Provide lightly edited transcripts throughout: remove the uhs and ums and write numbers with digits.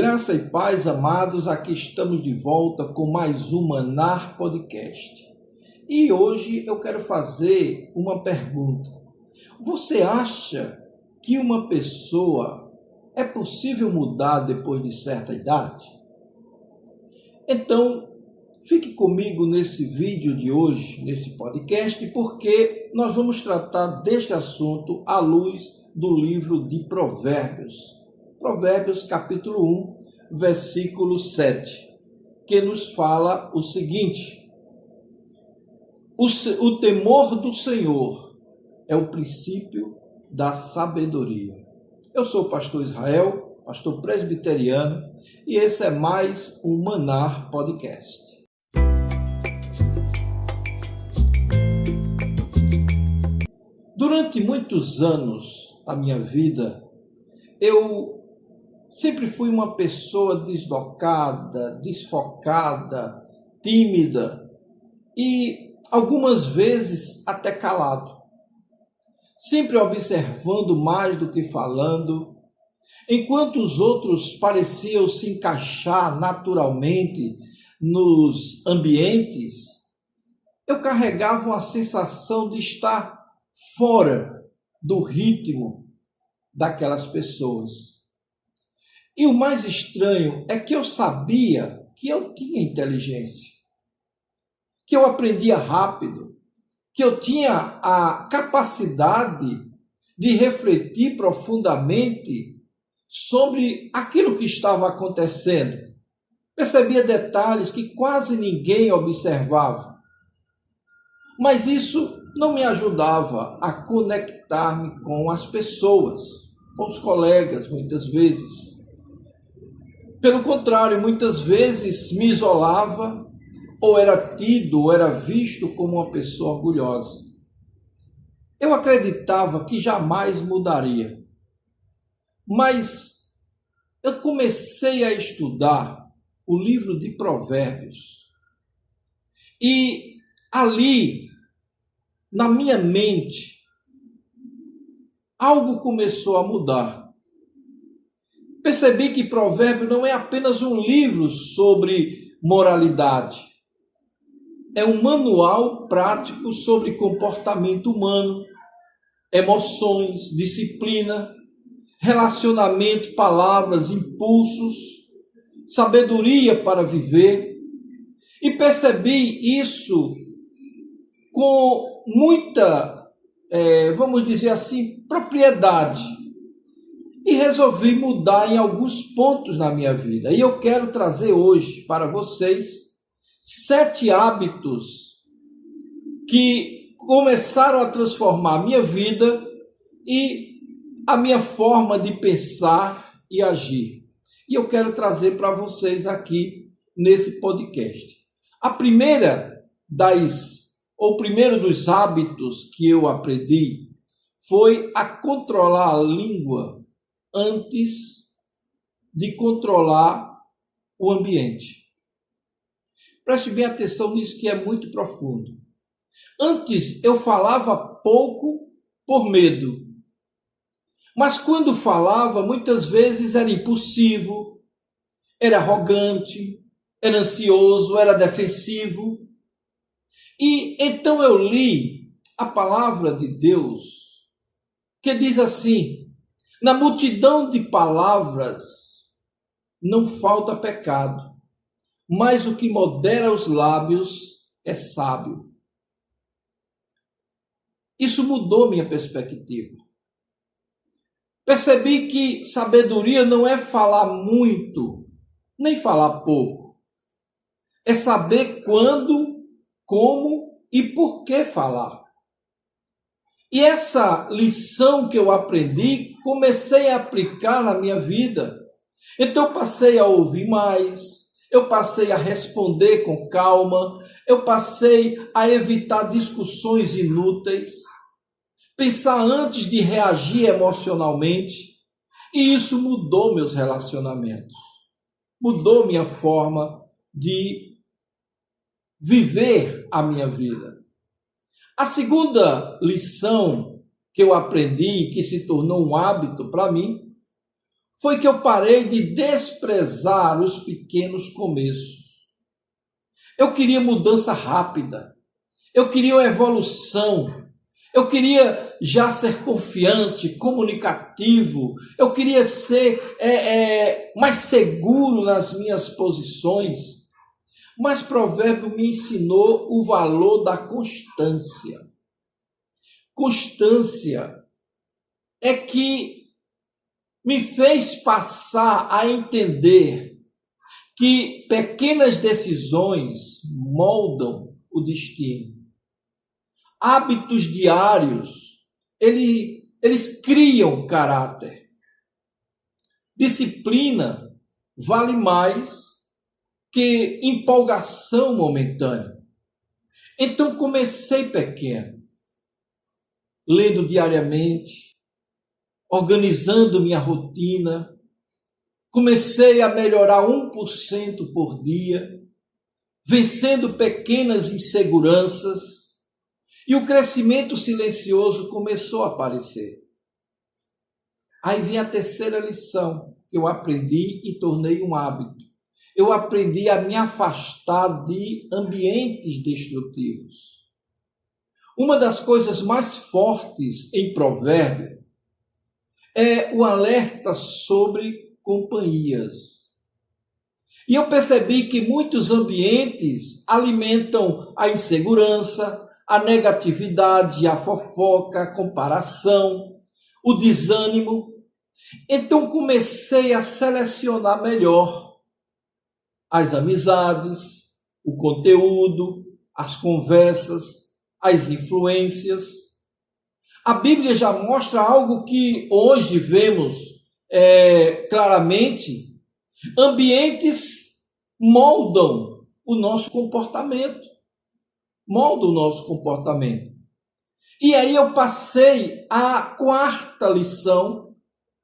Graça e paz, amados, aqui estamos de volta com mais um Manar Podcast. E hoje eu quero fazer uma pergunta. Você acha que uma pessoa é possível mudar depois de certa idade? Então, fique comigo nesse vídeo de hoje, nesse podcast, porque nós vamos tratar deste assunto à luz do livro de Provérbios. Provérbios capítulo 1, versículo 7, que nos fala o seguinte: o temor do Senhor é o princípio da sabedoria. Eu sou o pastor Israel, pastor presbiteriano, e esse é mais um Manar Podcast. Durante muitos anos da minha vida, eu sempre fui uma pessoa deslocada, desfocada, tímida e algumas vezes até calado. Sempre observando mais do que falando, enquanto os outros pareciam se encaixar naturalmente nos ambientes, eu carregava uma sensação de estar fora do ritmo daquelas pessoas. E o mais estranho é que eu sabia que eu tinha inteligência, que eu aprendia rápido, que eu tinha a capacidade de refletir profundamente sobre aquilo que estava acontecendo. Percebia detalhes que quase ninguém observava. Mas isso não me ajudava a conectar-me com as pessoas, com os colegas, muitas vezes. Pelo contrário, muitas vezes me isolava, ou era tido, ou era visto como uma pessoa orgulhosa. Eu acreditava que jamais mudaria. Mas eu comecei a estudar o livro de Provérbios. E ali, na minha mente, algo começou a mudar. Percebi que Provérbio não é apenas um livro sobre moralidade. É um manual prático sobre comportamento humano, emoções, disciplina, relacionamento, palavras, impulsos, sabedoria para viver. E percebi isso com muita, vamos dizer assim, propriedade. E resolvi mudar em alguns pontos na minha vida. E eu quero trazer hoje para vocês 7 hábitos que começaram a transformar a minha vida e a minha forma de pensar e agir. E eu quero trazer para vocês aqui nesse podcast. O primeiro dos hábitos que eu aprendi foi a controlar a língua antes de controlar o ambiente. Preste bem atenção nisso, que é muito profundo. Antes eu falava pouco por medo. Mas quando falava, muitas vezes era impulsivo, era arrogante, era ansioso, era defensivo. E então eu li a palavra de Deus, que diz assim: na multidão de palavras não falta pecado, mas o que modera os lábios é sábio. Isso mudou minha perspectiva. Percebi que sabedoria não é falar muito, nem falar pouco. É saber quando, como e por que falar. E essa lição que eu aprendi, comecei a aplicar na minha vida. Então eu passei a ouvir mais, eu passei a responder com calma, eu passei a evitar discussões inúteis, pensar antes de reagir emocionalmente. E isso mudou meus relacionamentos, mudou minha forma de viver a minha vida. A segunda lição que eu aprendi, que se tornou um hábito para mim, foi que eu parei de desprezar os pequenos começos. Eu queria mudança rápida. Eu queria uma evolução. Eu queria já ser confiante, comunicativo. Eu queria ser mais seguro nas minhas posições. Mas Provérbio me ensinou o valor da constância. Constância é que me fez passar a entender que pequenas decisões moldam o destino. Hábitos diários, eles criam caráter. Disciplina vale mais que empolgação momentânea. Então comecei pequeno, lendo diariamente, organizando minha rotina. Comecei a melhorar 1% por dia, vencendo pequenas inseguranças, e o crescimento silencioso começou a aparecer. Aí vem a terceira lição que eu aprendi e tornei um hábito. Eu aprendi a me afastar de ambientes destrutivos. Uma das coisas mais fortes em Provérbio é o alerta sobre companhias. E eu percebi que muitos ambientes alimentam a insegurança, a negatividade, a fofoca, a comparação, o desânimo. Então comecei a selecionar melhor as amizades, o conteúdo, as conversas, as influências. A Bíblia já mostra algo que hoje vemos claramente. Ambientes moldam o nosso comportamento. Moldam o nosso comportamento. E aí eu passei a quarta lição,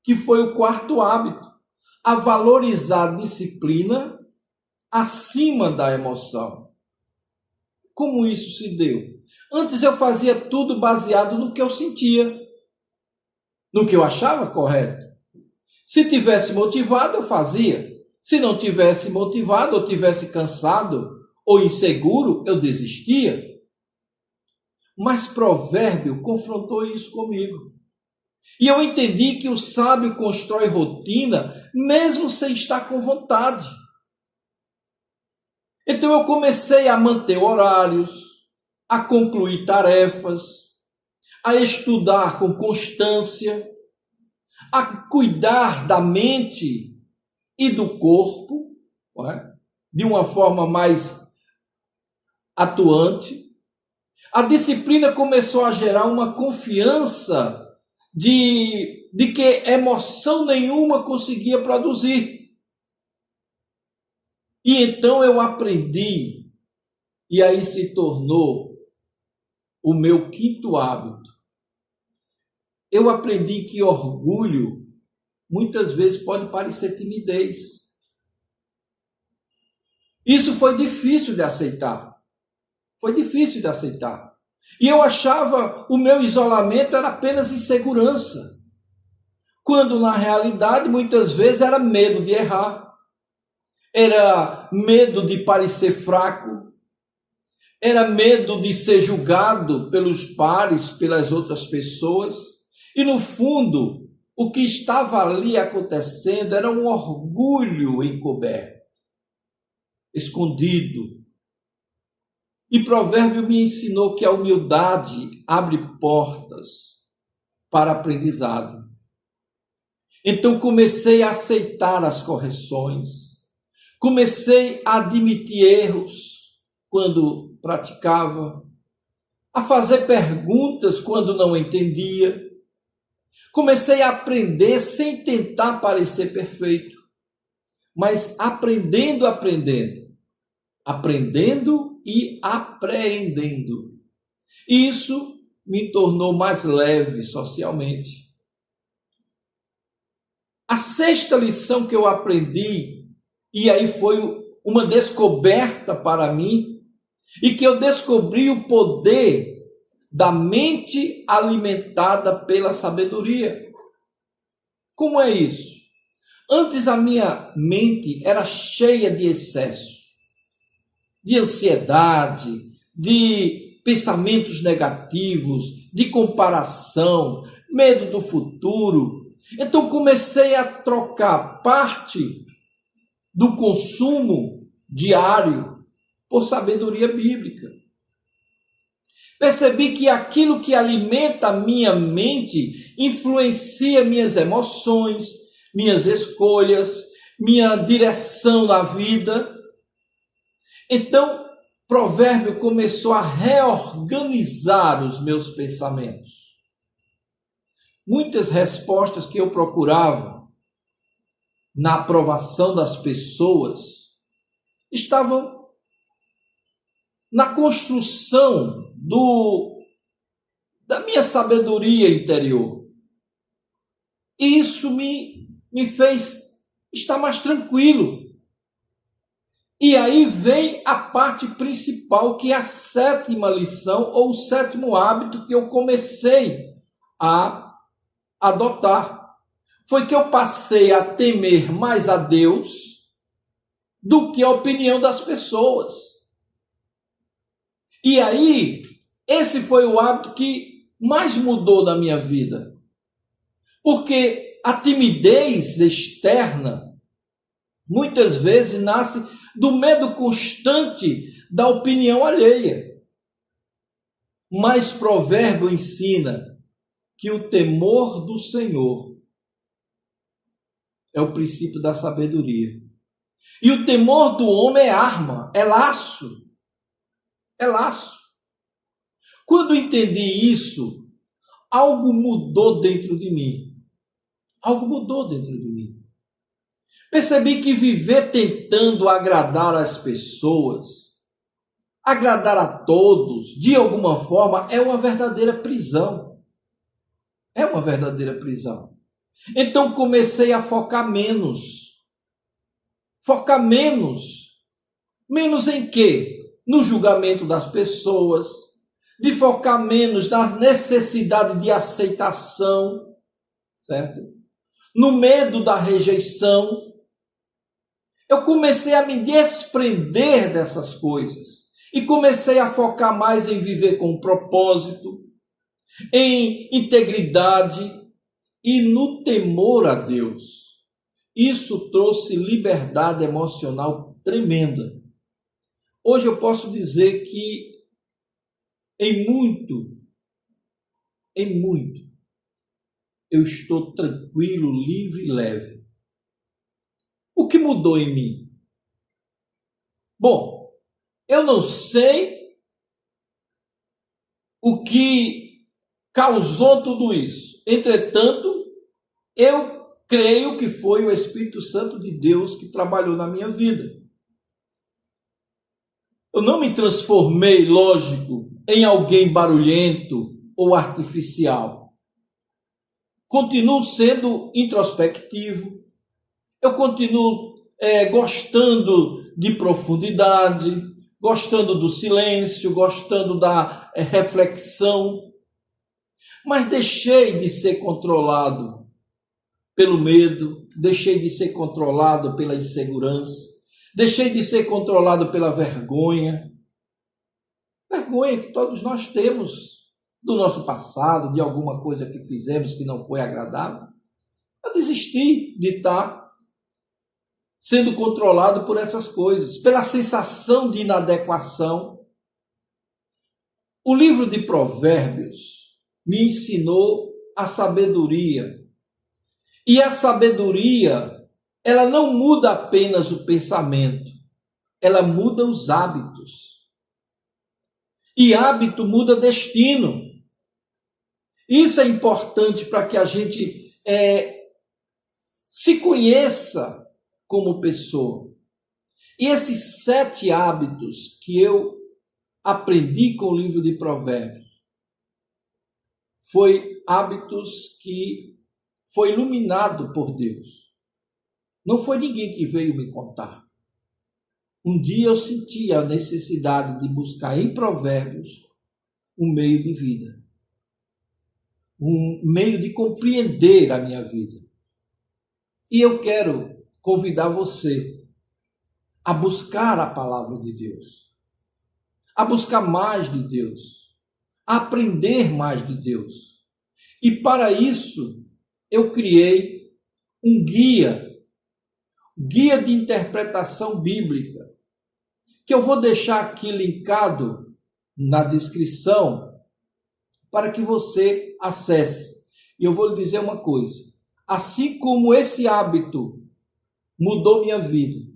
que foi o quarto hábito, a valorizar a disciplina acima da emoção. Como isso se deu? Antes eu fazia tudo baseado no que eu sentia, no que eu achava correto. Se tivesse motivado, eu fazia. Se não tivesse motivado, ou tivesse cansado ou inseguro, eu desistia. Mas Provérbio confrontou isso comigo. E eu entendi que o sábio constrói rotina mesmo sem estar com vontade. Então eu comecei a manter horários, a concluir tarefas, a estudar com constância, a cuidar da mente e do corpo, não é? De uma forma mais atuante. A disciplina começou a gerar uma confiança de que emoção nenhuma conseguia produzir. E então eu aprendi, e aí se tornou o meu quinto hábito. Eu aprendi que orgulho muitas vezes pode parecer timidez. Isso foi difícil de aceitar. Foi difícil de aceitar. E eu achava o meu isolamento era apenas insegurança. Quando na realidade muitas vezes era medo de errar. Era medo de parecer fraco. Era medo de ser julgado pelos pares, pelas outras pessoas. E no fundo, o que estava ali acontecendo era um orgulho encoberto, escondido. E Provérbio me ensinou que a humildade abre portas para aprendizado. Então comecei a aceitar as correções. Comecei a admitir erros quando praticava. A fazer perguntas quando não entendia. Comecei a aprender sem tentar parecer perfeito. Mas aprendendo e apreendendo. Isso me tornou mais leve socialmente. A sexta lição que eu aprendi, e aí foi uma descoberta para mim, e que eu descobri o poder da mente alimentada pela sabedoria. Como é isso? Antes a minha mente era cheia de excesso, de ansiedade, de pensamentos negativos, de comparação, medo do futuro. Então comecei a trocar parte do consumo diário por sabedoria bíblica. Percebi que aquilo que alimenta a minha mente influencia minhas emoções, minhas escolhas, minha direção na vida. Então, Provérbio começou a reorganizar os meus pensamentos. Muitas respostas que eu procurava na aprovação das pessoas estavam na construção da minha sabedoria interior. E isso me fez estar mais tranquilo. E aí vem a parte principal, que é a 7ª lição, ou o 7º hábito que eu comecei a adotar. Foi que eu passei a temer mais a Deus do que a opinião das pessoas. E aí, esse foi o hábito que mais mudou na minha vida. Porque a timidez externa, muitas vezes, nasce do medo constante da opinião alheia. Mas Provérbio ensina que o temor do Senhor é o princípio da sabedoria. E o temor do homem é arma, é laço. É laço. Quando entendi isso, algo mudou dentro de mim. Algo mudou dentro de mim. Percebi que viver tentando agradar as pessoas, agradar a todos, de alguma forma, é uma verdadeira prisão. É uma verdadeira prisão. Então comecei a focar menos. Focar menos. Menos em quê? No julgamento das pessoas. De focar menos na necessidade de aceitação. Certo? No medo da rejeição. Eu comecei a me desprender dessas coisas e comecei a focar mais em viver com propósito, em integridade e no temor a Deus. Isso trouxe liberdade emocional tremenda. Hoje eu posso dizer que em muito, eu estou tranquilo, livre e leve. O que mudou em mim? Bom, eu não sei o que causou tudo isso. Entretanto, eu creio que foi o Espírito Santo de Deus que trabalhou na minha vida. Eu não me transformei, lógico, em alguém barulhento ou artificial. Continuo sendo introspectivo. Eu continuo gostando de profundidade, gostando do silêncio, gostando da reflexão. Mas deixei de ser controlado pelo medo, deixei de ser controlado pela insegurança, deixei de ser controlado pela vergonha. Vergonha que todos nós temos do nosso passado, de alguma coisa que fizemos que não foi agradável. Eu desisti de estar sendo controlado por essas coisas, pela sensação de inadequação. O livro de Provérbios me ensinou a sabedoria. E a sabedoria, ela não muda apenas o pensamento, ela muda os hábitos. E hábito muda destino. Isso é importante para que a gente se conheça como pessoa. E esses 7 hábitos que eu aprendi com o livro de Provérbios foi hábitos que foi iluminado por Deus. Não foi ninguém que veio me contar. Um dia eu senti a necessidade de buscar em Provérbios um meio de vida. Um meio de compreender a minha vida. E eu quero convidar você a buscar a palavra de Deus, a buscar mais de Deus, a aprender mais de Deus. E para isso, eu criei um guia de interpretação bíblica, que eu vou deixar aqui linkado na descrição para que você acesse. E eu vou lhe dizer uma coisa: assim como esse hábito mudou minha vida,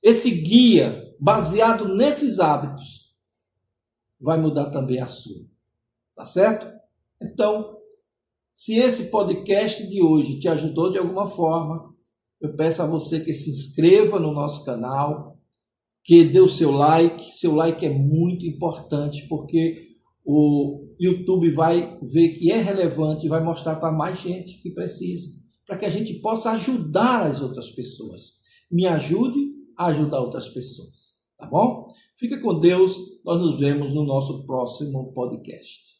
esse guia baseado nesses hábitos vai mudar também a sua. Tá certo? Então, se esse podcast de hoje te ajudou de alguma forma, eu peço a você que se inscreva no nosso canal, que dê o seu like. Seu like é muito importante, porque o YouTube vai ver que é relevante e vai mostrar para mais gente que precisa, para que a gente possa ajudar as outras pessoas. Me ajude a ajudar outras pessoas, tá bom? Fica com Deus, nós nos vemos no nosso próximo podcast.